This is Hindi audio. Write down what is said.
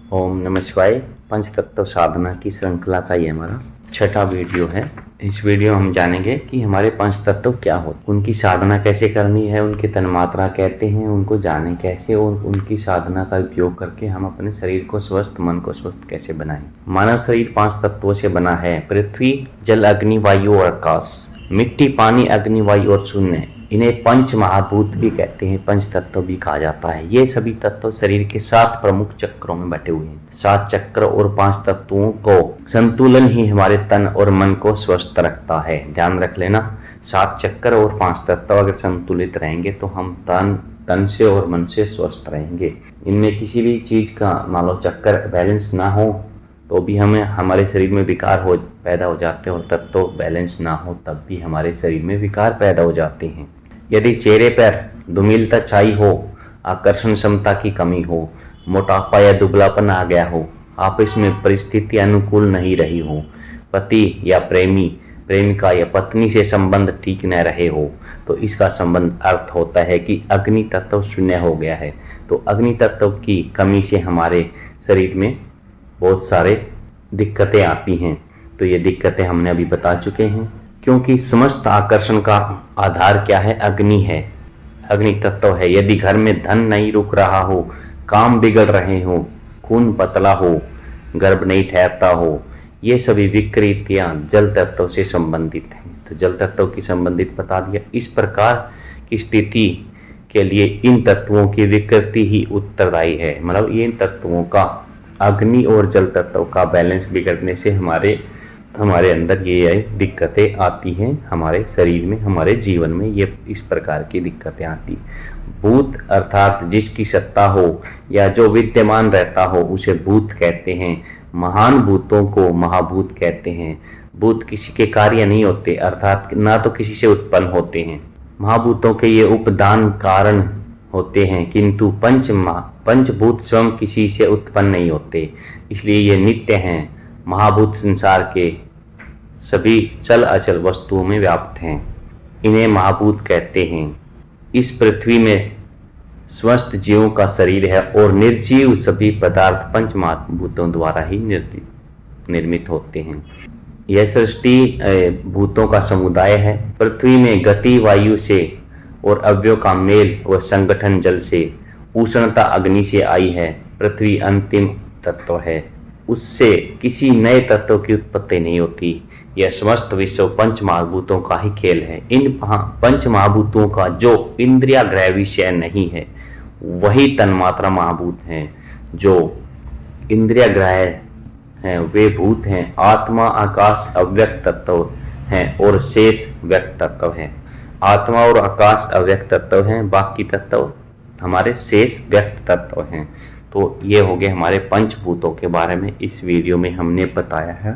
ओम नमः शिवाय। पंच तत्व साधना की श्रृंखला का ये हमारा छठा वीडियो है। इस वीडियो में हम जानेंगे कि हमारे पंच तत्व क्या होते, उनकी साधना कैसे करनी है, उनकी तन्मात्रा कहते हैं, उनको जाने कैसे और उनकी साधना का उपयोग करके हम अपने शरीर को स्वस्थ, मन को स्वस्थ कैसे बनाएं। मानव शरीर 5 तत्वों से बना है। पृथ्वी, जल, अग्नि, वायु और आकाश। मिट्टी, पानी, अग्नि, वायु और शून्य। इन्हें पंच महाभूत भी कहते हैं, पंच तत्व भी कहा जाता है। ये सभी तत्व शरीर के 7 प्रमुख चक्रों में बटे हुए हैं। 7 चक्र और 5 तत्वों को संतुलन ही हमारे तन और मन को स्वस्थ रखता है। ध्यान रख लेना, 7 चक्र और 5 तत्व अगर संतुलित रहेंगे तो हम तन से और मन से स्वस्थ रहेंगे। इनमें किसी भी चीज का मान लो चक्कर बैलेंस ना हो तो भी हमें हमारे शरीर में विकार पैदा हो जाते हैं, और तत्व बैलेंस ना हो तब भी हमारे शरीर में विकार पैदा हो जाते हैं। यदि चेहरे पर धूमिलता छाई हो, आकर्षण क्षमता की कमी हो, मोटापा या दुबलापन आ गया हो, आपस में परिस्थिति अनुकूल नहीं रही हो, पति या प्रेमिका या पत्नी से संबंध ठीक न रहे हो, तो इसका संबंध अर्थ होता है कि अग्नि तत्व शून्य हो गया है। तो अग्नि तत्व की कमी से हमारे शरीर में बहुत सारे दिक्कतें आती हैं। तो ये दिक्कतें हमने अभी बता चुके हैं, क्योंकि समस्त आकर्षण का आधार क्या है? अग्नि है, अग्नि तत्व है। यदि घर में धन नहीं रुक रहा हो, काम बिगड़ रहे हो, खून पतला हो, गर्भ नहीं ठहरता हो, ये सभी विकृतियां जल तत्व से संबंधित हैं। तो जल तत्व की संबंधित बता दिया। इस प्रकार की स्थिति के लिए इन तत्वों की विकृति ही उत्तरदायी है। मतलब इन तत्वों का, अग्नि और जल तत्व का बैलेंस बिगड़ने से हमारे अंदर ये दिक्कतें आती हैं। हमारे शरीर में, हमारे जीवन में ये इस प्रकार की दिक्कतें आती। भूत अर्थात जिसकी सत्ता हो या जो विद्यमान रहता हो उसे भूत कहते हैं। महान भूतों को महाभूत कहते हैं। भूत किसी के कार्य नहीं होते, अर्थात ना तो किसी से उत्पन्न होते हैं। महाभूतों के ये उपदान कारण होते हैं, किंतु पंचभूत स्वयं किसी से उत्पन्न नहीं होते, इसलिए ये नित्य हैं। महाभूत संसार के सभी चल अचल वस्तुओं में व्याप्त हैं, इन्हें महाभूत कहते हैं। इस पृथ्वी में स्वस्थ जीवों का शरीर है और निर्जीव सभी पदार्थ पंच महाभूतों द्वारा ही निर्मित होते हैं। यह सृष्टि भूतों का समुदाय है। पृथ्वी में गति वायु से और अवयव का मेल व संगठन जल से, उष्णता अग्नि से आई है। पृथ्वी अंतिम तत्व है, उससे किसी नए तत्व की उत्पत्ति नहीं होती। यह समस्त विश्व पंच महाभूतों का ही खेल है। इन पंच महाभूतों का जो इंद्रियाग्राह विषय नहीं है वही तन्मात्रा महाभूत हैं। जो इंद्रियाग्राह हैं वे भूत हैं। आत्मा, आकाश अव्यक्त तत्व हैं और शेष व्यक्त तत्व हैं। आत्मा और आकाश अव्यक्त तत्व हैं, बाकी तत्व हमारे शेष व्यक्त तत्व हैं। तो ये हो गए हमारे पंचभूतों के बारे में इस वीडियो में हमने बताया है।